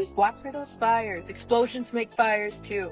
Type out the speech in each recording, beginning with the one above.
Just watch for those fires. Explosions make fires too.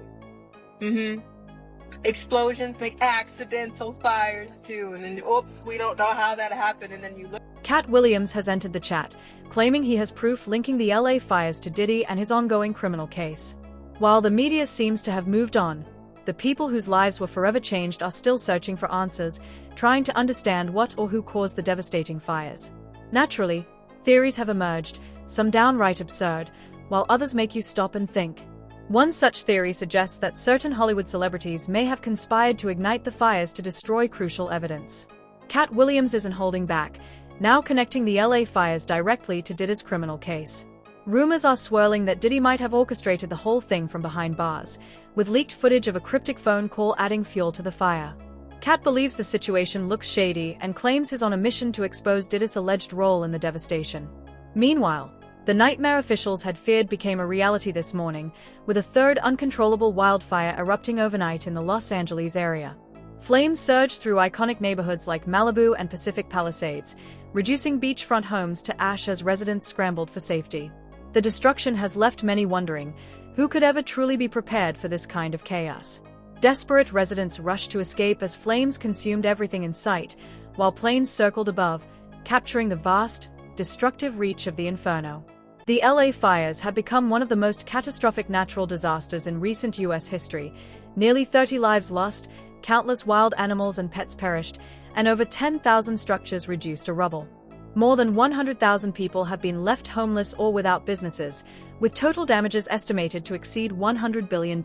Explosions make accidental fires too. And then, oops, we don't know how that happened. And then you look. Katt Williams has entered the chat, claiming he has proof linking the LA fires to Diddy and his ongoing criminal case. While the media seems to have moved on, the people whose lives were forever changed are still searching for answers, trying to understand what or who caused the devastating fires. Naturally, theories have emerged, some downright absurd, while others make you stop and think. One such theory suggests that certain Hollywood celebrities may have conspired to ignite the fires to destroy crucial evidence. Katt Williams isn't holding back, now connecting the LA fires directly to Diddy's criminal case. Rumors are swirling that Diddy might have orchestrated the whole thing from behind bars, with leaked footage of a cryptic phone call adding fuel to the fire. Katt believes the situation looks shady and claims he's on a mission to expose Diddy's alleged role in the devastation. Meanwhile, the nightmare officials had feared became a reality this morning, with a third uncontrollable wildfire erupting overnight in the Los Angeles area. Flames surged through iconic neighborhoods like Malibu and Pacific Palisades, reducing beachfront homes to ash as residents scrambled for safety. The destruction has left many wondering, who could ever truly be prepared for this kind of chaos? Desperate residents rushed to escape as flames consumed everything in sight, while planes circled above, capturing the vast, destructive reach of the inferno. The LA fires have become one of the most catastrophic natural disasters in recent U.S. history. Nearly 30 lives lost, countless wild animals and pets perished, and over 10,000 structures reduced to rubble. More than 100,000 people have been left homeless or without businesses, with total damages estimated to exceed $100 billion.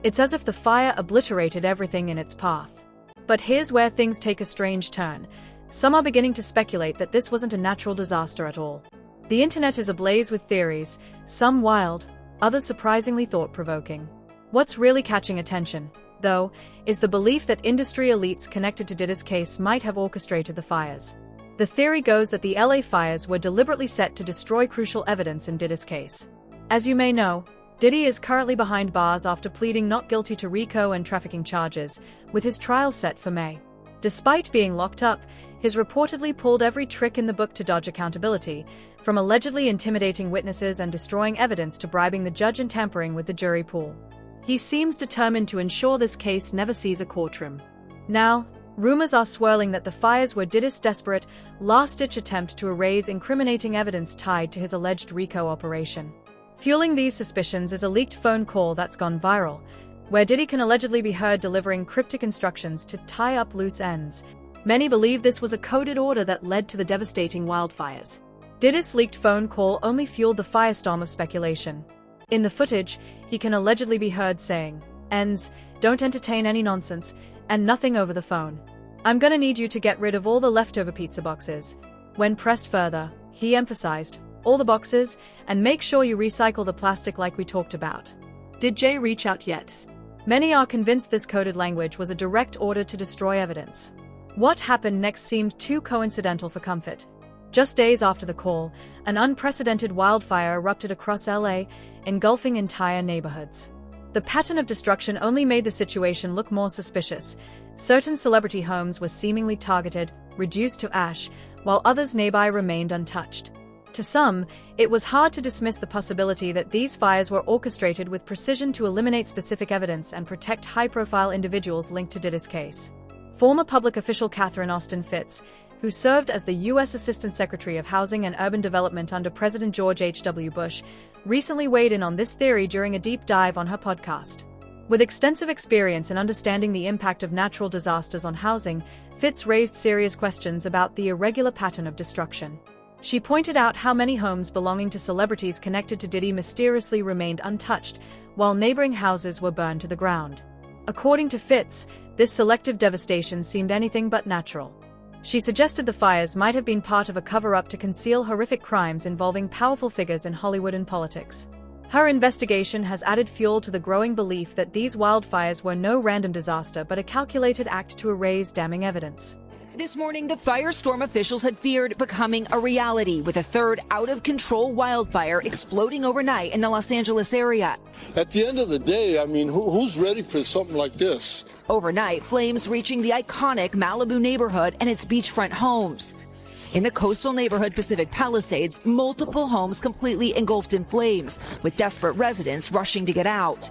It's as if the fire obliterated everything in its path. But here's where things take a strange turn. Some are beginning to speculate that this wasn't a natural disaster at all. The internet is ablaze with theories, some wild, others surprisingly thought-provoking. What's really catching attention, though, is the belief that industry elites connected to Diddy's case might have orchestrated the fires. The theory goes that the LA fires were deliberately set to destroy crucial evidence in Diddy's case. As you may know, Diddy is currently behind bars after pleading not guilty to RICO and trafficking charges, with his trial set for May. Despite being locked up, he's reportedly pulled every trick in the book to dodge accountability, from allegedly intimidating witnesses and destroying evidence to bribing the judge and tampering with the jury pool. He seems determined to ensure this case never sees a courtroom. Now, rumors are swirling that the fires were Diddy's desperate, last-ditch attempt to erase incriminating evidence tied to his alleged RICO operation. Fueling these suspicions is a leaked phone call that's gone viral, where Diddy can allegedly be heard delivering cryptic instructions to tie up loose ends. Many believe this was a coded order that led to the devastating wildfires. Diddy's leaked phone call only fueled the firestorm of speculation. In the footage, he can allegedly be heard saying, "Ends, don't entertain any nonsense, and nothing over the phone. I'm gonna need you to get rid of all the leftover pizza boxes." When pressed further, he emphasized, "All the boxes, and make sure you recycle the plastic like we talked about." Did Jay reach out yet? Many are convinced this coded language was a direct order to destroy evidence. What happened next seemed too coincidental for comfort. Just days after the call, an unprecedented wildfire erupted across LA, engulfing entire neighborhoods. The pattern of destruction only made the situation look more suspicious. Certain celebrity homes were seemingly targeted, reduced to ash, while others nearby remained untouched. To some, it was hard to dismiss the possibility that these fires were orchestrated with precision to eliminate specific evidence and protect high-profile individuals linked to Diddy's case. Former public official Catherine Austin Fitts, who served as the U.S. Assistant Secretary of Housing and Urban Development under President George H.W. Bush, recently weighed in on this theory during a deep dive on her podcast. With extensive experience in understanding the impact of natural disasters on housing, Fitts raised serious questions about the irregular pattern of destruction. She pointed out how many homes belonging to celebrities connected to Diddy mysteriously remained untouched, while neighboring houses were burned to the ground. According to Fitts, this selective devastation seemed anything but natural. She suggested the fires might have been part of a cover-up to conceal horrific crimes involving powerful figures in Hollywood and politics. Her investigation has added fuel to the growing belief that these wildfires were no random disaster but a calculated act to erase damning evidence. This morning, the firestorm officials had feared becoming a reality, with a third out-of-control wildfire exploding overnight in the Los Angeles area. At the end of the day, I mean, who's ready for something like this? Overnight, flames reaching the iconic Malibu neighborhood and its beachfront homes. In the coastal neighborhood Pacific Palisades, multiple homes completely engulfed in flames, with desperate residents rushing to get out.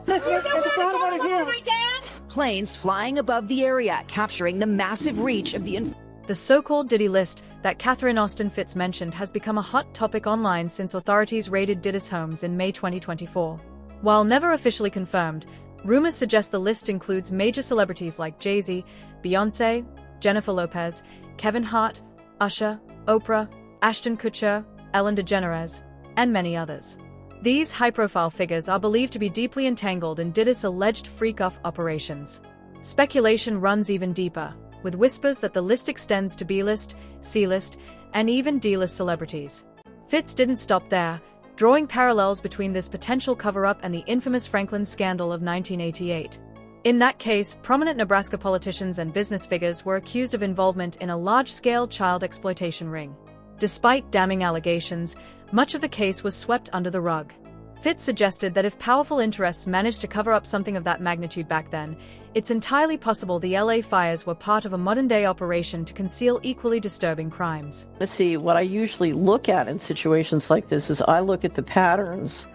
Planes flying above the area, capturing the massive reach of The so-called Diddy list that Catherine Austin Fitts mentioned has become a hot topic online since authorities raided Diddy's homes in May 2024. While never officially confirmed, rumors suggest the list includes major celebrities like Jay-Z, Beyoncé, Jennifer Lopez, Kevin Hart, Usher, Oprah, Ashton Kutcher, Ellen DeGeneres, and many others. These high-profile figures are believed to be deeply entangled in Diddy's alleged freak-off operations. Speculation runs even deeper, with whispers that the list extends to B-list, C-list, and even D-list celebrities. Fitts didn't stop there, drawing parallels between this potential cover-up and the infamous Franklin scandal of 1988. In that case, prominent Nebraska politicians and business figures were accused of involvement in a large-scale child exploitation ring. Despite damning allegations, much of the case was swept under the rug. Fitts suggested that if powerful interests managed to cover up something of that magnitude back then, it's entirely possible the LA fires were part of a modern-day operation to conceal equally disturbing crimes. See, what I usually look at in situations like this is I look at the patterns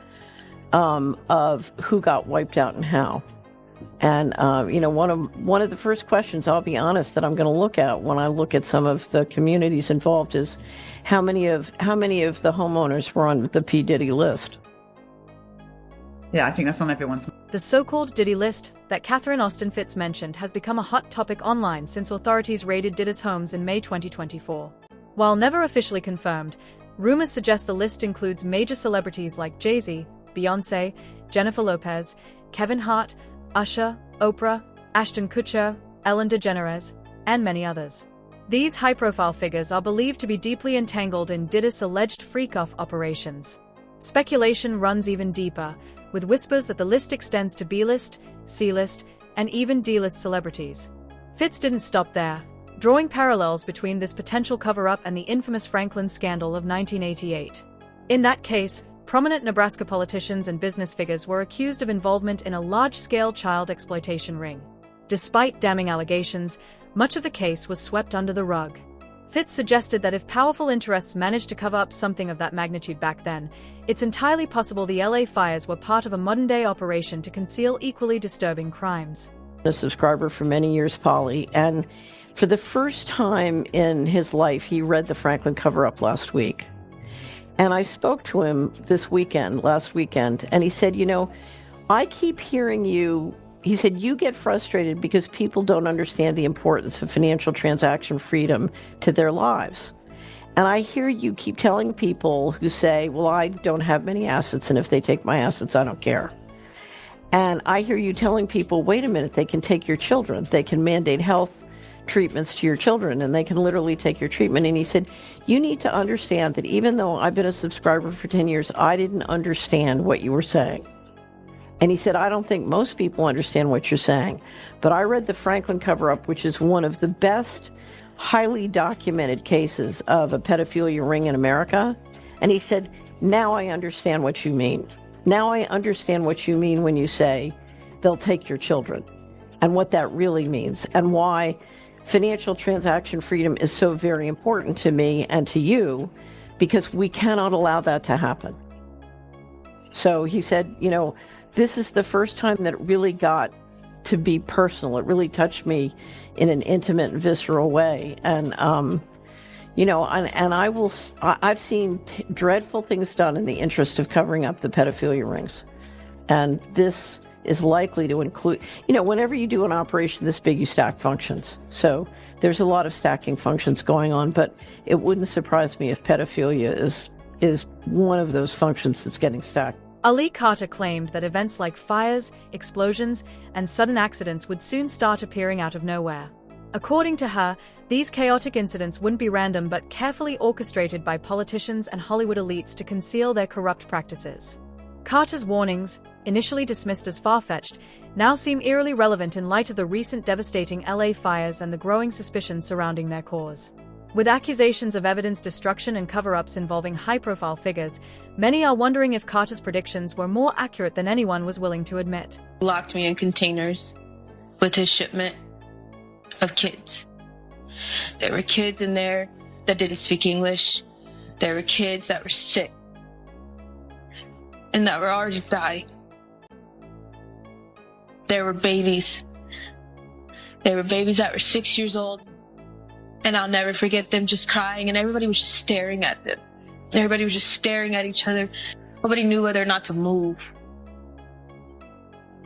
of who got wiped out and how. And one of the first questions, I'll be honest, that I'm going to look at when I look at some of the communities involved is how many of the homeowners were on the P. Diddy list. Yeah, I think that's on everyone's. The so-called Diddy list that Catherine Austin Fitts mentioned has become a hot topic online since authorities raided Diddy's homes in May 2024. While never officially confirmed, rumors suggest the list includes major celebrities like Jay-Z, Beyoncé, Jennifer Lopez, Kevin Hart, Usher, Oprah, Ashton Kutcher, Ellen DeGeneres, and many others. These high-profile figures are believed to be deeply entangled in Diddy's alleged freak-off operations. Speculation runs even deeper, with whispers that the list extends to B-list, C-list, and even D-list celebrities. Fitts didn't stop there, drawing parallels between this potential cover-up and the infamous Franklin scandal of 1988. In that case, prominent Nebraska politicians and business figures were accused of involvement in a large-scale child exploitation ring. Despite damning allegations, much of the case was swept under the rug. Fitts suggested that if powerful interests managed to cover up something of that magnitude back then, it's entirely possible the LA fires were part of a modern-day operation to conceal equally disturbing crimes. A subscriber for many years, Polly, and for the first time in his life, he read the Franklin cover-up last week. And I spoke to him last weekend, and he said, I keep hearing you. He said, you get frustrated because people don't understand the importance of financial transaction freedom to their lives. And I hear you keep telling people who say, well, I don't have many assets, and if they take my assets, I don't care. And I hear you telling people, wait a minute, they can take your children. They can mandate health treatments to your children, and they can literally take your treatment. And he said, you need to understand that even though I've been a subscriber for 10 years, I didn't understand what you were saying. And he said, I don't think most people understand what you're saying. But I read the Franklin cover-up, which is one of the best, highly documented cases of a pedophilia ring in America. And he said, now I understand what you mean. Now I understand what you mean when you say they'll take your children, and what that really means, and why financial transaction freedom is so very important to me and to you, because we cannot allow that to happen. So he said, this is the first time that it really got to be personal. It really touched me in an intimate and visceral way. And, I've seen dreadful things done in the interest of covering up the pedophilia rings. And this is likely to include, whenever you do an operation this big, you stack functions. So there's a lot of stacking functions going on, but it wouldn't surprise me if pedophilia is one of those functions that's getting stacked. Ali Carter claimed that events like fires, explosions, and sudden accidents would soon start appearing out of nowhere. According to her, these chaotic incidents wouldn't be random but carefully orchestrated by politicians and Hollywood elites to conceal their corrupt practices. Carter's warnings, initially dismissed as far-fetched, now seem eerily relevant in light of the recent devastating LA fires and the growing suspicions surrounding their cause. With accusations of evidence destruction and cover-ups involving high-profile figures, many are wondering if Carter's predictions were more accurate than anyone was willing to admit. Locked me in containers with his shipment of kids. There were kids in there that didn't speak English. There were kids that were sick and that were already dying. There were babies. There were babies that were 6 years old. And I'll never forget them just crying, and everybody was just staring at them. Everybody was just staring at each other. Nobody knew whether or not to move.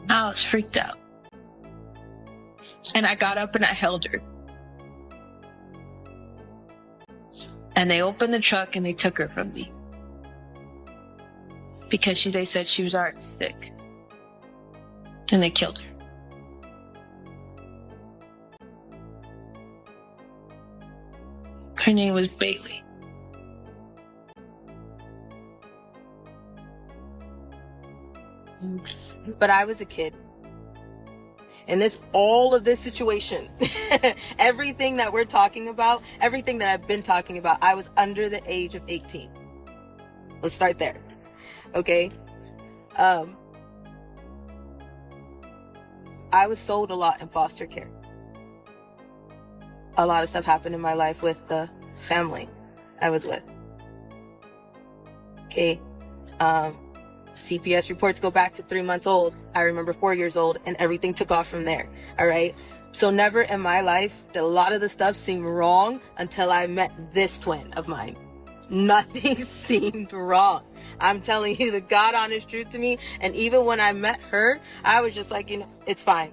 I was freaked out. And I got up and I held her. And they opened the truck and they took her from me. Because they said she was already sick. And they killed her. Her name was Bailey. But I was a kid. And all of this situation, everything that we're talking about, everything that I've been talking about, I was under the age of 18. Let's start there. Okay? I was sold a lot in foster care. A lot of stuff happened in my life with the family I was with. Okay? CPS reports go back to 3 months old. I remember 4 years old, and everything took off from there. All right. So never in my life did a lot of the stuff seem wrong until I met this twin of mine. Nothing seemed wrong. I'm telling you the God honest truth to me. And even when I met her, I was just like, it's fine.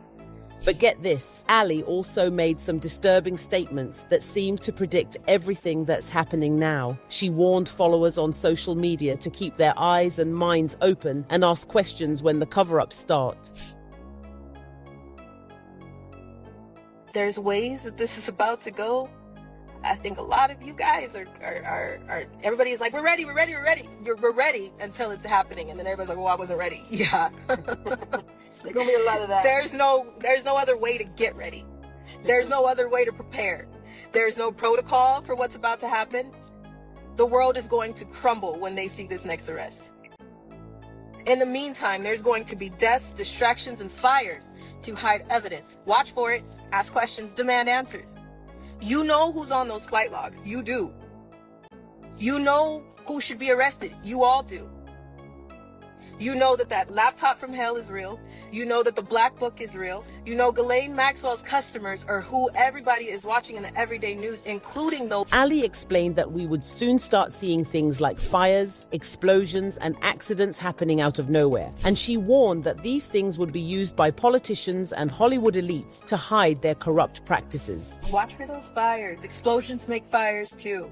But get this, Ali also made some disturbing statements that seemed to predict everything that's happening now. She warned followers on social media to keep their eyes and minds open and ask questions when the cover-ups start. There's ways that this is about to go. I think a lot of you guys are everybody's like, we're ready. We're ready until it's happening. And then everybody's like, well, I wasn't ready. Yeah. There's gonna be a lot of that. There's no other way to get ready. There's no other way to prepare. There's no protocol for what's about to happen. The world is going to crumble when they see this next arrest. In the meantime, there's going to be deaths, distractions, and fires to hide evidence. Watch for it, ask questions, demand answers. You know who's on those flight logs. You do. You know who should be arrested. You all do. You know that laptop from hell is real. You know that the black book is real. You know Ghislaine Maxwell's customers are who everybody is watching in the everyday news, including those. Ali explained that we would soon start seeing things like fires, explosions, and accidents happening out of nowhere. And she warned that these things would be used by politicians and Hollywood elites to hide their corrupt practices. Watch for those fires. Explosions make fires too.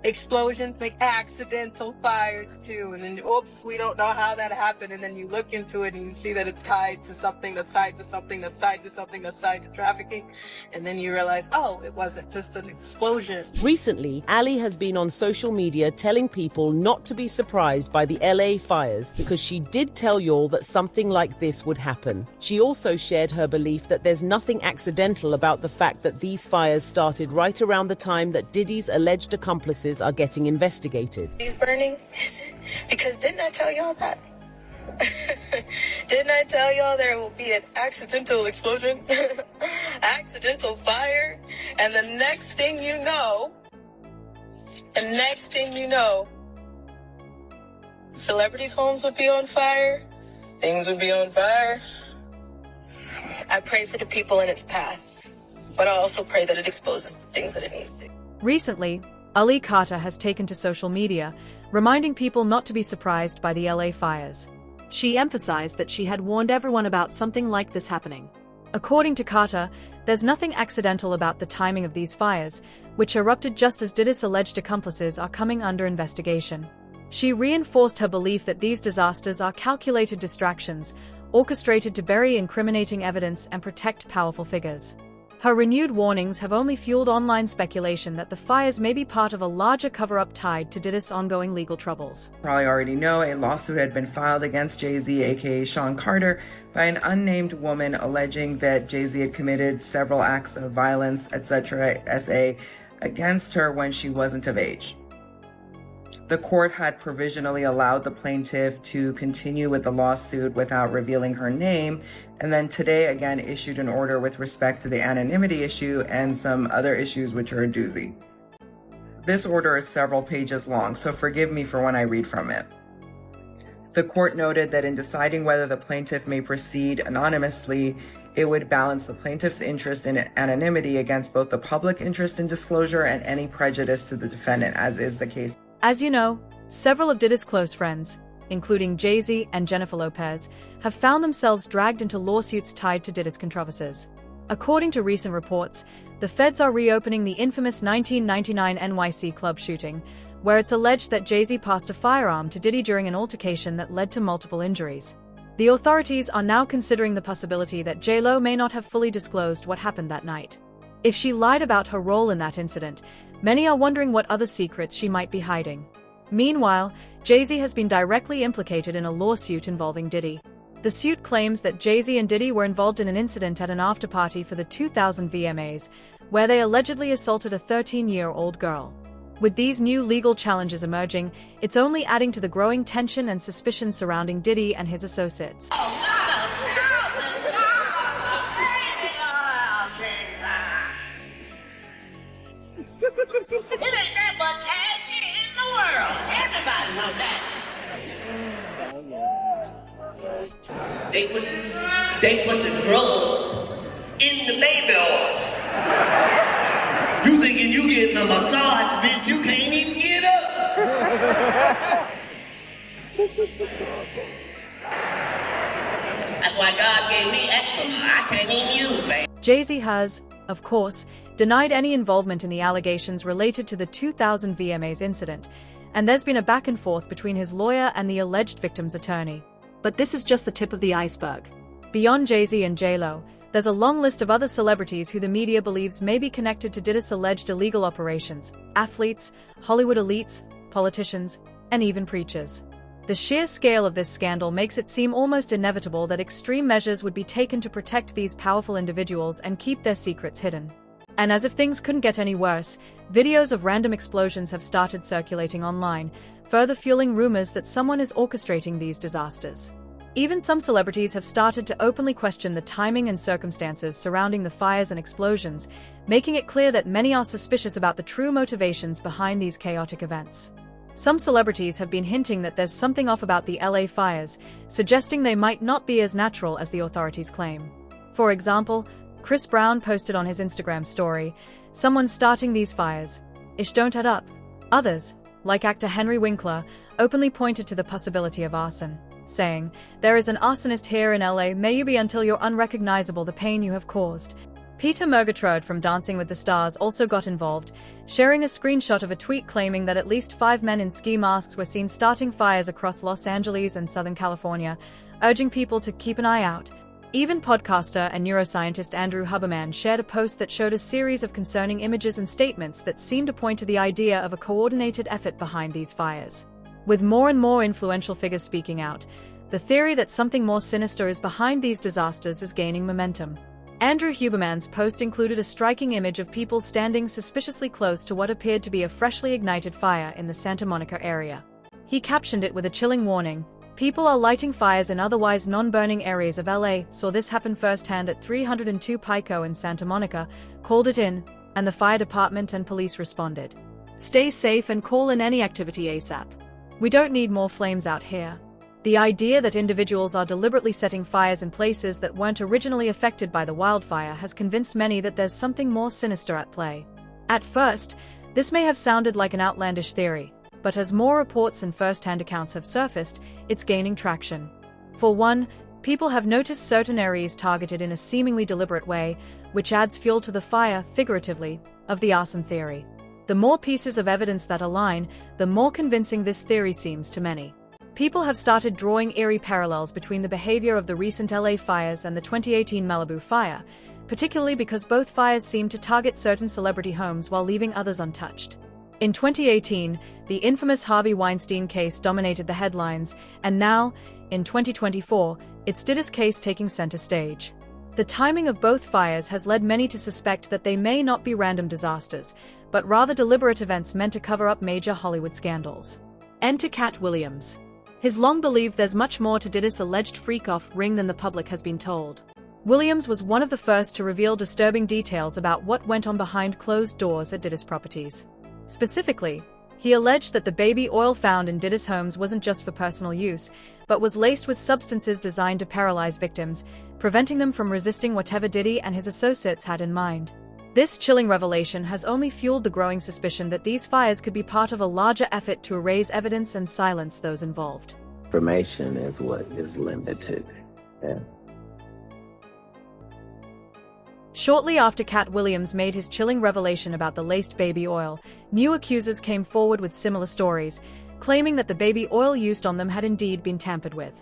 Explosions make accidental fires too, and then oops, we don't know how that happened, and then you look into it and you see that it's tied to something that's tied to something that's tied to something that's tied to trafficking, and then you realize, oh, it wasn't just an explosion. Recently, Ali has been on social media telling people not to be surprised by the LA fires because she did tell y'all that something like this would happen. She also shared her belief that there's nothing accidental about the fact that these fires started right around the time that Diddy's alleged accomplices are getting investigated. He's burning, is it? Because didn't I tell y'all that? Didn't I tell y'all there will be an accidental explosion? Accidental fire? And the next thing you know, celebrities' homes would be on fire. Things would be on fire. I pray for the people in its path, but I also pray that it exposes the things that it needs to. Recently, Ali Carter has taken to social media, reminding people not to be surprised by the LA fires. She emphasized that she had warned everyone about something like this happening. According to Carter, there's nothing accidental about the timing of these fires, which erupted just as Diddy's alleged accomplices are coming under investigation. She reinforced her belief that these disasters are calculated distractions, orchestrated to bury incriminating evidence and protect powerful figures. Her renewed warnings have only fueled online speculation that the fires may be part of a larger cover-up tied to Diddy's ongoing legal troubles. Probably already know a lawsuit had been filed against Jay-Z, aka Sean Carter, by an unnamed woman alleging that Jay-Z had committed several acts of violence, etc., against her when she wasn't of age. The court had provisionally allowed the plaintiff to continue with the lawsuit without revealing her name, and then today again issued an order with respect to the anonymity issue and some other issues which are a doozy. This order is several pages long, so forgive me for when I read from it. The court noted that in deciding whether the plaintiff may proceed anonymously, it would balance the plaintiff's interest in anonymity against both the public interest in disclosure and any prejudice to the defendant, as is the case. As you know, several of Diddy's close friends, including Jay-Z and Jennifer Lopez, have found themselves dragged into lawsuits tied to Diddy's controversies. According to recent reports, the feds are reopening the infamous 1999 NYC club shooting, where it's alleged that Jay-Z passed a firearm to Diddy during an altercation that led to multiple injuries. The authorities are now considering the possibility that J-Lo may not have fully disclosed what happened that night. If she lied about her role in that incident, many are wondering what other secrets she might be hiding. Meanwhile, Jay-Z has been directly implicated in a lawsuit involving Diddy. The suit claims that Jay-Z and Diddy were involved in an incident at an after-party for the 2000 VMAs, where they allegedly assaulted a 13-year-old girl. With these new legal challenges emerging, it's only adding to the growing tension and suspicion surrounding Diddy and his associates. It ain't that much ass shit in the world. Everybody know that. They put the drugs in the baby oil. You thinking you getting a massage, bitch? You can't even get up. That's why God gave me eczema. I can't even use, man. Jay-Z has, of course, denied any involvement in the allegations related to the 2000 VMAs incident, and there's been a back and forth between his lawyer and the alleged victim's attorney. But this is just the tip of the iceberg. Beyond Jay-Z and J-Lo, there's a long list of other celebrities who the media believes may be connected to Diddy's alleged illegal operations: athletes, Hollywood elites, politicians, and even preachers. The sheer scale of this scandal makes it seem almost inevitable that extreme measures would be taken to protect these powerful individuals and keep their secrets hidden. And as if things couldn't get any worse, videos of random explosions have started circulating online, further fueling rumors that someone is orchestrating these disasters. Even some celebrities have started to openly question the timing and circumstances surrounding the fires and explosions, making it clear that many are suspicious about the true motivations behind these chaotic events. Some celebrities have been hinting that there's something off about the LA fires, suggesting they might not be as natural as the authorities claim. For example, Chris Brown posted on his Instagram story, "Someone's starting these fires. Ish don't add up." Others, like actor Henry Winkler, openly pointed to the possibility of arson, saying, "There is an arsonist here in LA, may you be until you're unrecognizable the pain you have caused." Peter Murgatroyd from Dancing with the Stars also got involved, sharing a screenshot of a tweet claiming that at least 5 men in ski masks were seen starting fires across Los Angeles and Southern California, urging people to keep an eye out. Even podcaster and neuroscientist Andrew Huberman shared a post that showed a series of concerning images and statements that seemed to point to the idea of a coordinated effort behind these fires. With more and more influential figures speaking out, the theory that something more sinister is behind these disasters is gaining momentum. Andrew Huberman's post included a striking image of people standing suspiciously close to what appeared to be a freshly ignited fire in the Santa Monica area. He captioned it with a chilling warning: "People are lighting fires in otherwise non-burning areas of LA, saw this happen firsthand at 302 Pico in Santa Monica, called it in, and the fire department and police responded. Stay safe and call in any activity ASAP. We don't need more flames out here." The idea that individuals are deliberately setting fires in places that weren't originally affected by the wildfire has convinced many that there's something more sinister at play. At first, this may have sounded like an outlandish theory, but as more reports and first-hand accounts have surfaced, it's gaining traction. For one, people have noticed certain areas targeted in a seemingly deliberate way, which adds fuel to the fire, figuratively, of the arson theory. The more pieces of evidence that align, the more convincing this theory seems to many. People have started drawing eerie parallels between the behavior of the recent LA fires and the 2018 Malibu fire, particularly because both fires seem to target certain celebrity homes while leaving others untouched. In 2018, the infamous Harvey Weinstein case dominated the headlines, and now, in 2024, it's Diddy's case taking center stage. The timing of both fires has led many to suspect that they may not be random disasters, but rather deliberate events meant to cover up major Hollywood scandals. Enter Katt Williams. His long believed there's much more to Diddy's alleged freak-off ring than the public has been told. Williams was one of the first to reveal disturbing details about what went on behind closed doors at Diddy's properties. Specifically, he alleged that the baby oil found in Diddy's homes wasn't just for personal use, but was laced with substances designed to paralyze victims, preventing them from resisting whatever Diddy and his associates had in mind. This chilling revelation has only fueled the growing suspicion that these fires could be part of a larger effort to erase evidence and silence those involved. Information is what is limited. Yeah. Shortly after Katt Williams made his chilling revelation about the laced baby oil, new accusers came forward with similar stories, claiming that the baby oil used on them had indeed been tampered with.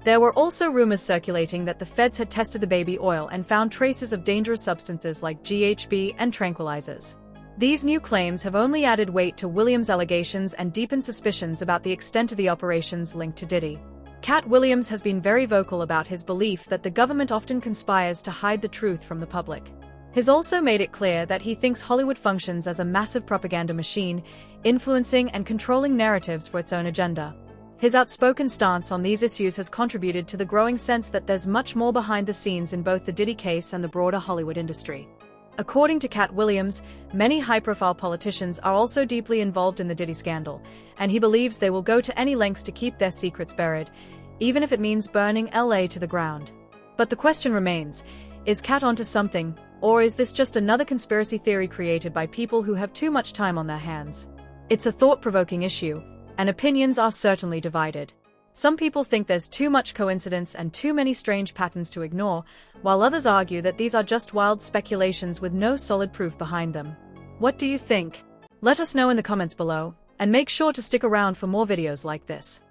There were also rumors circulating that the feds had tested the baby oil and found traces of dangerous substances like GHB and tranquilizers. These new claims have only added weight to Williams' allegations and deepened suspicions about the extent of the operations linked to Diddy. Katt Williams has been very vocal about his belief that the government often conspires to hide the truth from the public. He's also made it clear that he thinks Hollywood functions as a massive propaganda machine, influencing and controlling narratives for its own agenda. His outspoken stance on these issues has contributed to the growing sense that there's much more behind the scenes in both the Diddy case and the broader Hollywood industry. According to Katt Williams, many high-profile politicians are also deeply involved in the Diddy scandal, and he believes they will go to any lengths to keep their secrets buried, even if it means burning LA to the ground. But the question remains, is Katt onto something, or is this just another conspiracy theory created by people who have too much time on their hands? It's a thought-provoking issue, and opinions are certainly divided. Some people think there's too much coincidence and too many strange patterns to ignore, while others argue that these are just wild speculations with no solid proof behind them. What do you think? Let us know in the comments below, and make sure to stick around for more videos like this.